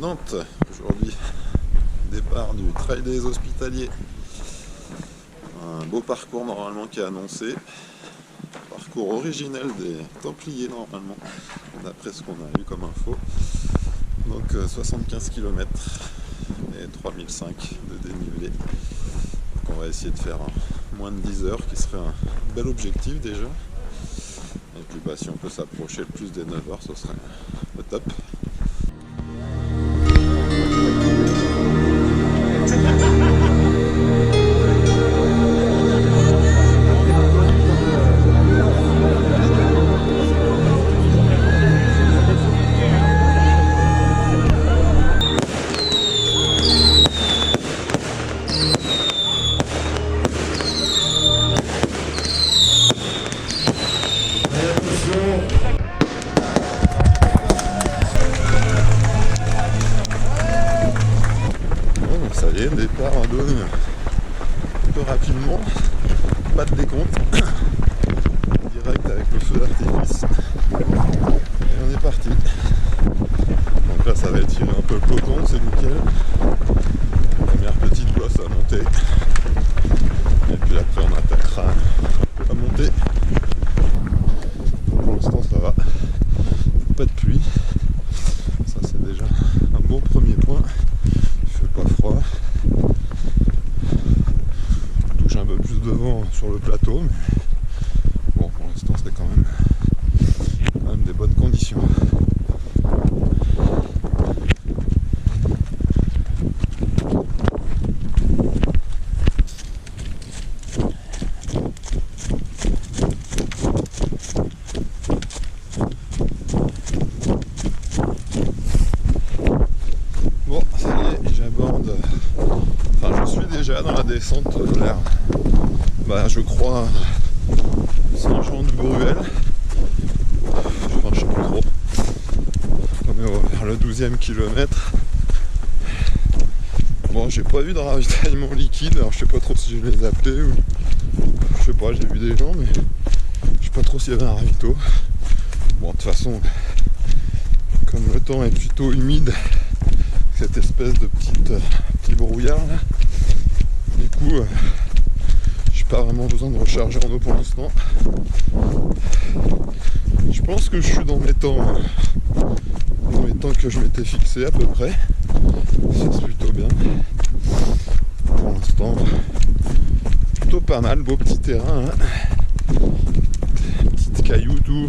Nantes aujourd'hui. Départ du Trail des Hospitaliers. Un beau parcours normalement qui est annoncé. Parcours originel des Templiers normalement, d'après ce qu'on a eu comme info. Donc 75 km et 3005 de dénivelé. Donc on va essayer de faire moins de 10 heures, qui serait un bel objectif déjà. Et puis si on peut s'approcher le plus des 9 heures, ce serait le top. Ça y est, départ en donne un peu rapidement, pas de décompte, direct avec le feu d'artifice, et on est parti. Donc là ça va étirer un peu le peloton, c'est nickel. Première petite bosse à monter, et puis après on attaquera un peu à monter. Pour l'instant ça va, pas de pluie, ça c'est déjà un bon premier point. Pas froid, on touche un peu plus de vent sur le plateau, mais bon, pour l'instant c'est quand même des bonnes conditions. Bon, ça y est, j'aborde. Enfin, je suis déjà dans la descente vers, je crois, Saint-Jean-de-Bruel. Enfin, je sais plus trop. On est vers le 12e kilomètre. Bon, j'ai pas vu de ravitaillement liquide, alors je sais pas trop si je les appelais ou. Je sais pas, j'ai vu des gens, mais je sais pas trop s'il y avait un ravito. Bon, de toute façon, comme le temps est plutôt humide, cette espèce de petit brouillard là, du coup j'ai pas vraiment besoin de recharger en eau pour l'instant. Je pense que je suis dans mes temps que je m'étais fixé à peu près, ça c'est plutôt bien pour l'instant, plutôt pas mal, beau petit terrain hein. Petites cailloux, tout,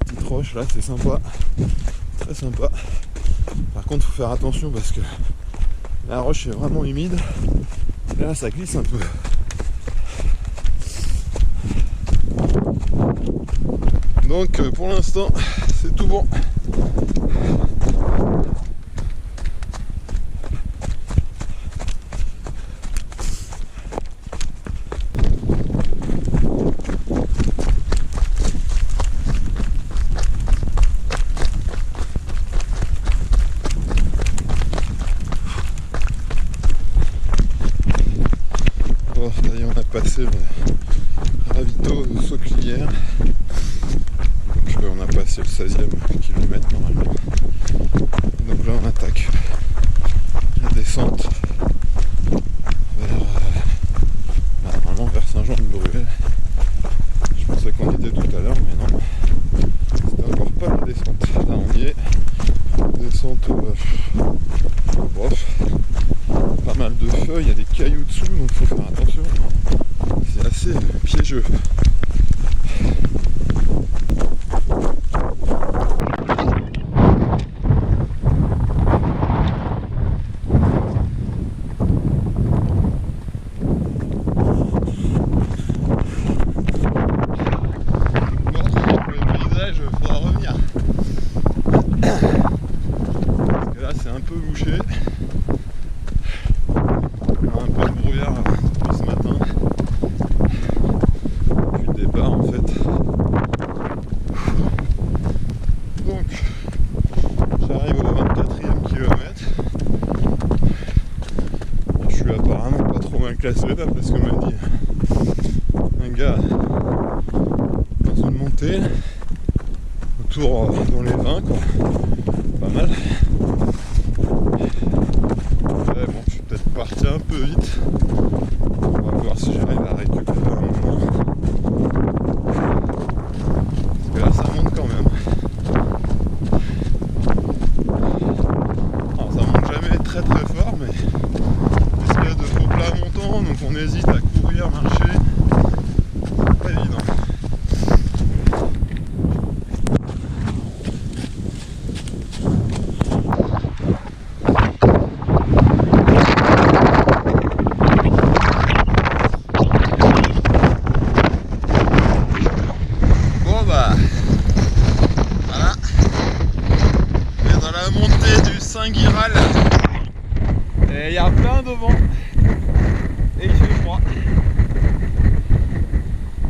petites roches là, c'est sympa, très sympa. Par contre, faut faire attention parce que la roche est vraiment humide. Et là, ça glisse un peu. Donc, pour l'instant, c'est tout bon. Ça y est, on a passé le ravito de Sauclière. Donc on a passé le 16e kilomètre normalement. Et donc là on attaque la descente vers, normalement vers Saint-Jean-de-Bruel. Je pensais qu'on y était tout à l'heure, mais non. C'était encore pas la descente. Là on y est. Descente bof. Pas mal de feuilles, il y a des cailloux dessous, donc il faut faire attention. C'est assez piégeux. Le paysage, il faudra revenir. Parce que là, c'est un peu bouché. Un peu de brouillard depuis ce matin. Depuis le départ en fait. Donc j'arrive au 24e kilomètre. Je suis apparemment pas trop mal classé d'après ce que m'a dit un gars dans une montée. Autour dans les 20 quoi. Pas mal. On va voir si j'arrive à récupérer un moment. Parce que là ça monte quand même. Alors ça monte jamais très très fort, mais une espèce de faux plat montant, donc on hésite à courir, marcher. C'est pas évident. Saint-Guiral et il y a plein de vent et il fait froid.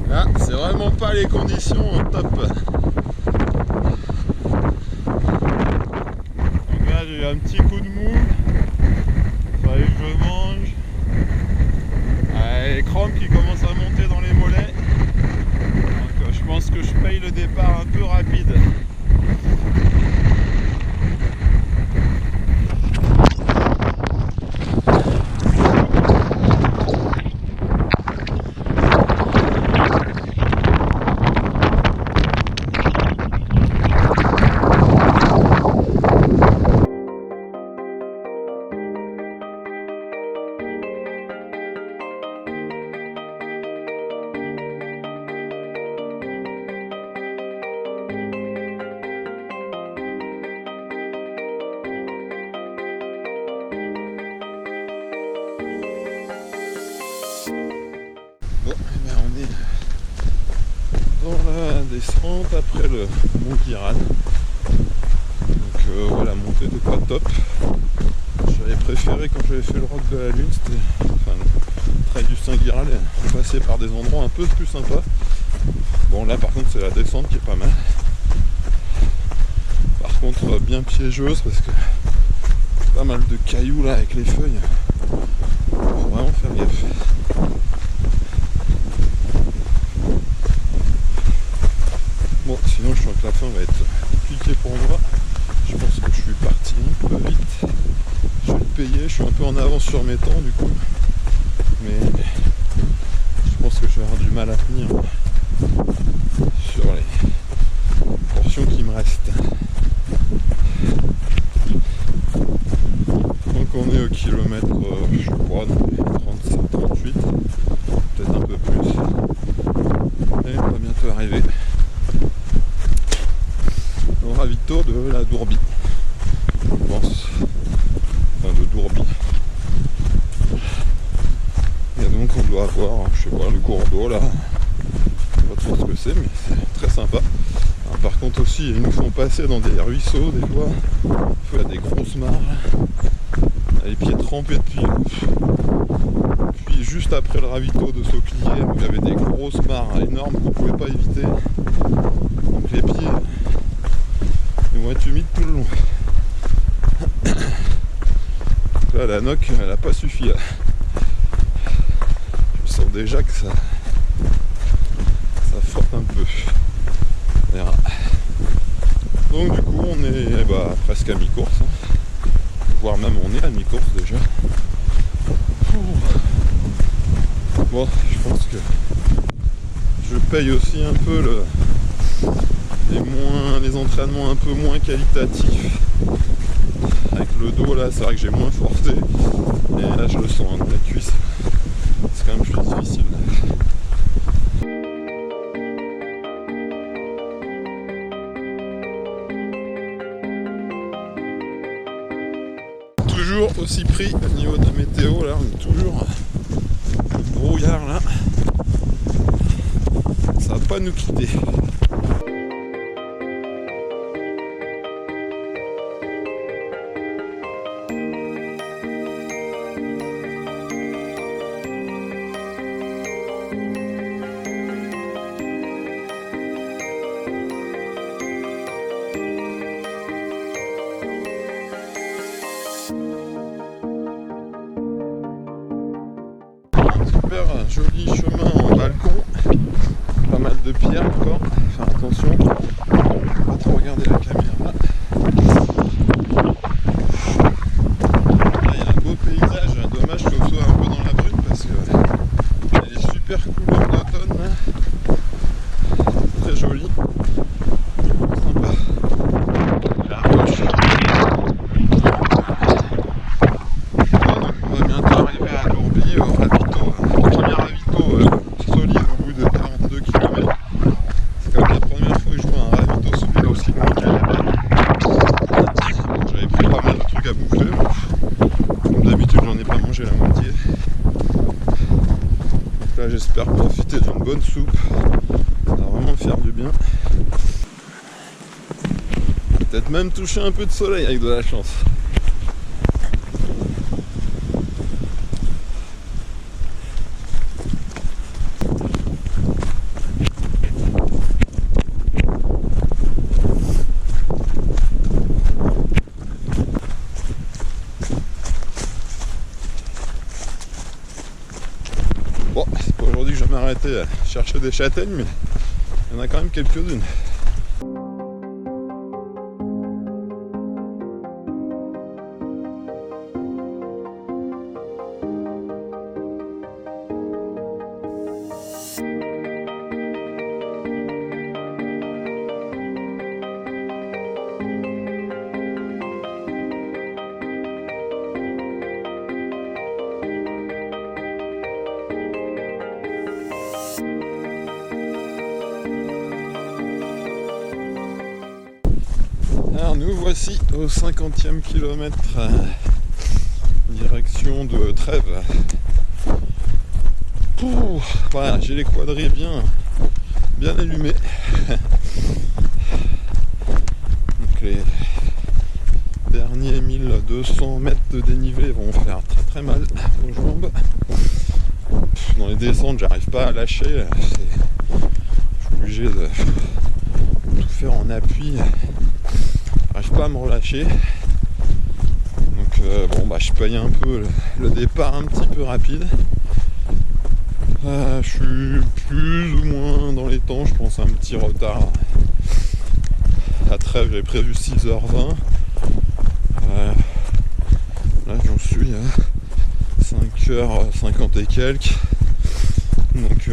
Là c'est vraiment pas les conditions top. Donc là j'ai eu un petit coup de mou, il fallait que je mange. Les crampes qui commencent à monter dans les mollets, donc je pense que je paye le départ un peu rapide. Bon, eh bien on est dans la descente après le Mont Guiral. Donc voilà, la montée n'était pas top. J'avais préféré quand j'avais fait le roc de la Lune, c'était le trail du Saint-Guiral, on passait par des endroits un peu plus sympas. Bon là par contre c'est la descente qui est pas mal. Par contre bien piégeuse parce que pas mal de cailloux là avec les feuilles. Faut vraiment faire gaffe. Bon, sinon je sens que la fin va être compliquée pour moi. Je pense que je suis parti un peu vite. Je vais le payer, je suis un peu en avance sur mes temps du coup. Mais je pense que je vais avoir du mal à tenir sur les portions qui me restent. Donc on est au kilomètre, je crois, dans les 37-38, peut-être un peu plus. Et on va bientôt arriver au ravito de la Dourbie, je pense. Enfin de Dourbie. Et donc on doit avoir, je sais pas, le cours d'eau là. Je sais pas trop ce que c'est, mais c'est très sympa. Alors, par contre aussi, ils nous font passer dans des ruisseaux des fois. Il y a des grosses mares. Les pieds trempés depuis. Puis juste après le ravito de Sauplière, il y avait des grosses mares énormes qu'on ne pouvait pas éviter. Donc les pieds ils vont être humides tout le long. Donc là la noc elle n'a pas suffi là. Je sens déjà que ça frotte un peu. On verra. Donc du coup on est presque à mi-course. Voire même on est à mi-course déjà. Bon, je pense que je paye aussi un peu les entraînements un peu moins qualitatifs. Avec le dos là, c'est vrai que j'ai moins forcé. Et là je le sens dans la cuisse. C'est quand même plus difficile. Toujours aussi pris au niveau de la météo, là on est toujours le brouillard là, ça va pas nous quitter. Super joli chemin en balcon, pas mal de pierres encore, faire attention, pas trop regarder la caméra. Là il y a un beau paysage, dommage que ce soit un peu dans la j'espère profiter d'une bonne soupe. Ça va vraiment me faire du bien. Peut-être même toucher un peu de soleil avec de la chance. Bon, c'est pas aujourd'hui que je vais m'arrêter à chercher des châtaignes, mais il y en a quand même quelques-unes. Alors nous voici au 50e kilomètre, direction de Trèves. Voilà, j'ai les quadrilles bien allumés. Donc les derniers 1200 mètres de dénivelé vont faire très mal aux jambes. Dans les descentes, j'arrive pas à lâcher. Je suis obligé de tout faire en appui. J'arrive pas à me relâcher. Donc je paye un peu le départ un petit peu rapide. Je suis plus ou moins dans les temps, je pense un petit retard. À Trèves, j'avais prévu 6h20. Là j'en suis à 5h50 et quelques. Donc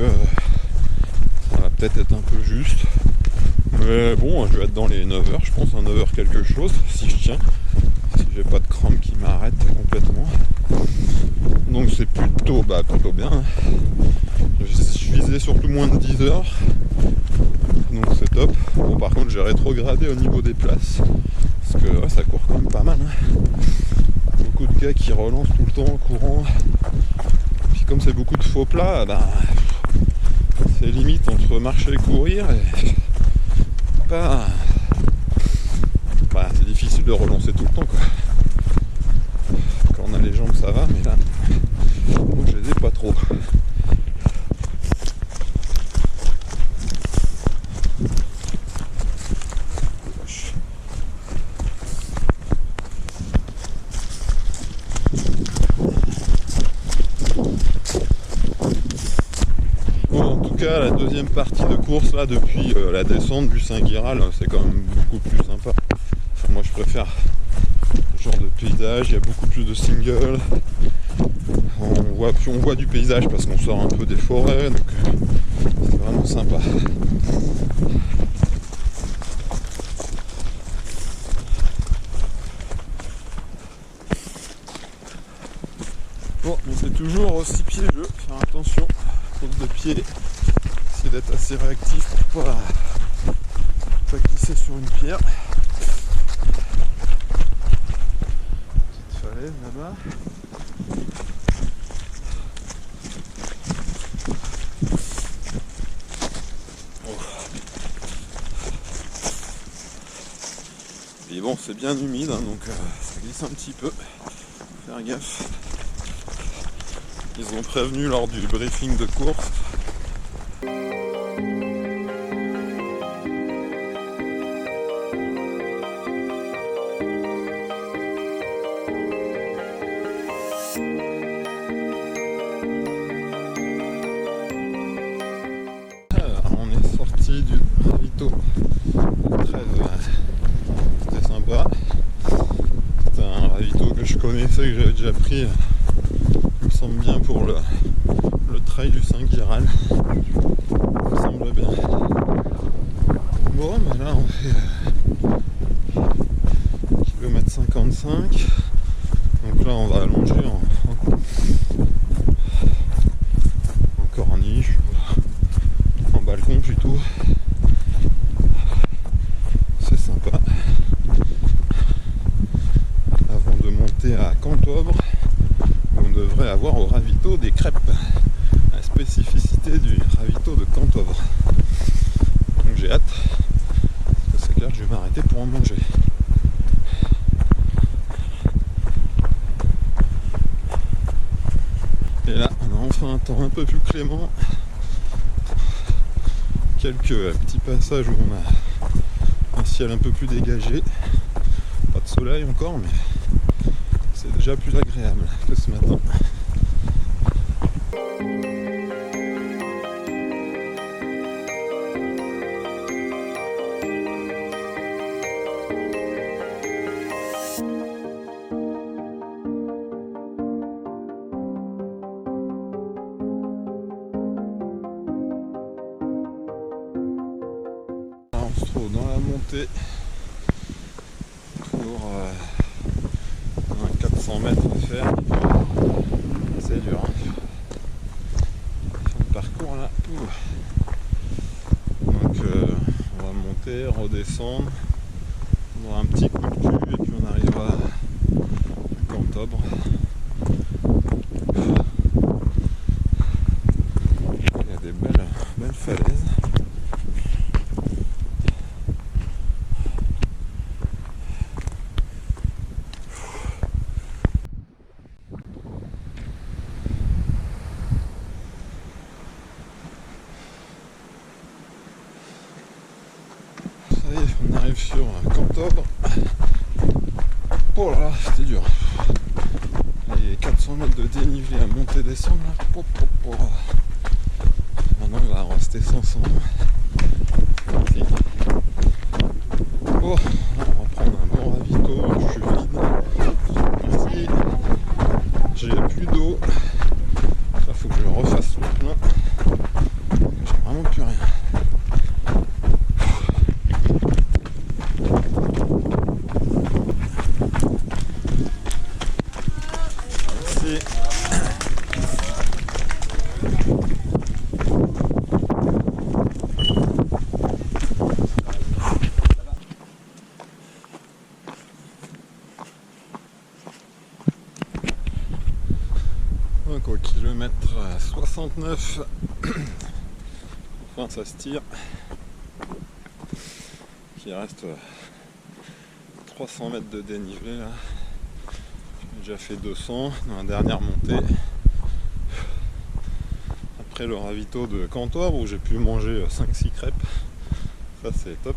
ça va peut-être être un peu juste. Mais bon, je vais être dans les 9h, je pense, à 9h quelque chose, si je tiens. Si j'ai pas de crampe qui m'arrête complètement. Donc c'est plutôt bien. Je visais surtout moins de 10 heures. Donc c'est top. Bon, par contre j'ai rétrogradé au niveau des places. Parce que ça court quand même pas mal. Beaucoup de gars qui relancent tout le temps en courant. Puis comme c'est beaucoup de faux plats, c'est limite entre marcher et courir. Et c'est difficile de relancer tout le temps, quoi. Quand on a les jambes ça va, mais là je les ai pas trop. La deuxième partie de course là depuis la descente du Saint-Guiral, c'est quand même beaucoup plus sympa. Moi je préfère ce genre de paysage, il y a beaucoup plus de singles, on voit du paysage parce qu'on sort un peu des forêts, donc c'est vraiment sympa. Bon, mais c'est toujours aussi piégeux, faire attention, pose de pied. D'être assez réactif pour pas glisser sur une pierre. Petite falaise là-bas. Et bon, c'est bien humide, hein, donc ça glisse un petit peu. Faut faire gaffe. Ils ont prévenu lors du briefing de course. Du ravito c'était sympa. C'était un ravito que je connaissais, que j'avais déjà pris, il me semble bien, pour le trail du Saint-Guiral. Il me semble bien. Bon, mais là on fait km 55. Donc là on va allonger en corniche, en balcon plutôt. C'est sympa. Avant de monter à Cantobre, on devrait avoir au ravito des crêpes. spécificité du ravito de Cantovre. Donc j'ai hâte, parce que c'est clair que je vais m'arrêter pour en manger. Et là, on a enfin un temps un peu plus clément. Quelques petits passages où on a un ciel un peu plus dégagé. Pas de soleil encore, mais c'est déjà plus agréable que ce matin. On se trouve dans la montée pour 400 mètres à faire. C'est dur. Fin de parcours là. Donc on va monter, redescendre. On aura un petit coup de cul et puis on arrivera à Cantovre. Il y a des belles falaises. Ça y est, on arrive sur Cantovre. Oh là là, c'était dur. Les 400 mètres de dénivelé à monter descendre là. Maintenant il va rester 500. Oh, là, on va prendre un bon ravito. Je suis vide. Merci. J'ai plus d'eau. Ça faut que je le refasse le plein. J'ai vraiment plus rien. Donc au kilomètre 69, enfin ça se tire. Il reste 300 mètres de dénivelé là. J'ai déjà fait 200 dans la dernière montée. Après le ravito de Cantovre où j'ai pu manger 5-6 crêpes. Ça c'est top.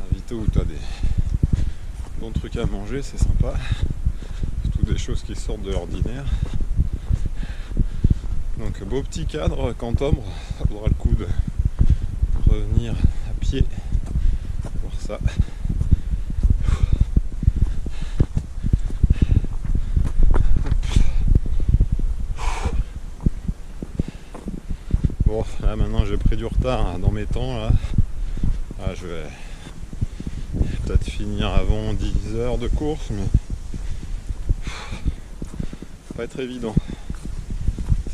Ravito où tu as des bons trucs à manger, c'est sympa. Des choses qui sortent de l'ordinaire. Donc beau petit cadre Cantovre, ça vaudra le coup de revenir à pied voir ça. Bon là maintenant j'ai pris du retard dans mes temps là. Ah, je vais peut-être finir avant 10 heures de course mais pas être évident,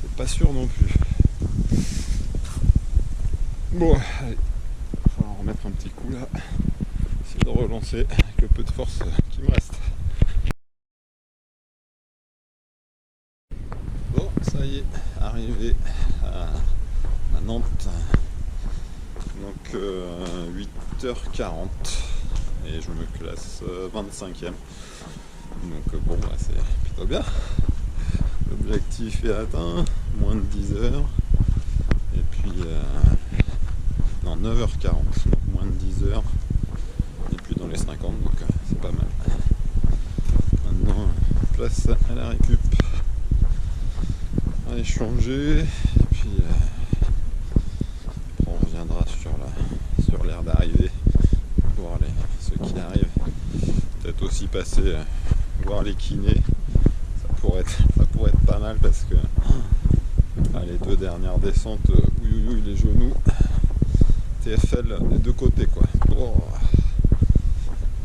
c'est pas sûr non plus. Bon, allez, il va en remettre un petit coup là, essayer de relancer avec le peu de force qui me reste. Bon, ça y est, arrivé à Nantes, donc 8h40 et je me classe 25e, donc bon, bah, c'est plutôt bien. L'objectif est atteint, moins de 10 heures, et puis non 9h40, donc moins de 10 heures, et puis dans les 50, donc c'est pas mal. Maintenant, place à la récup, à échanger, et puis après on reviendra sur l'aire d'arrivée, voir ceux qui arrivent, peut-être aussi passer voir les kinés. Ça pourrait être pas mal parce que les deux dernières descentes, oui, les genoux, TFL des deux côtés quoi. Oh.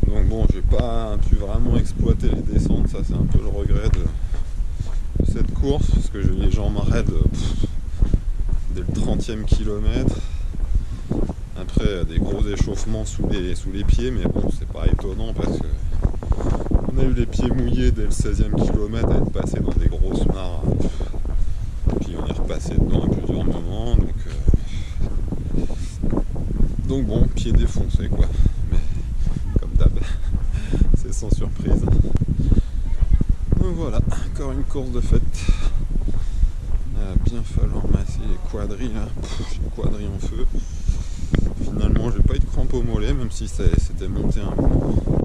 Donc bon, j'ai pas pu vraiment exploiter les descentes, ça c'est un peu le regret de cette course parce que j'ai les jambes raides dès le 30e kilomètre. Après des gros échauffements sous les pieds, mais bon c'est pas étonnant parce que on a eu les pieds mouillés dès le 16e kilomètre à être passé dans des grosses mares passé dedans à plusieurs moments, donc bon, pied défoncé quoi, mais comme d'hab, c'est sans surprise. Donc voilà, encore une course de fête. Il va bien falloir masser les quadris là. J'ai une quadrille en feu. Finalement j'ai pas eu de crampe au mollet, même si c'était monté un moment.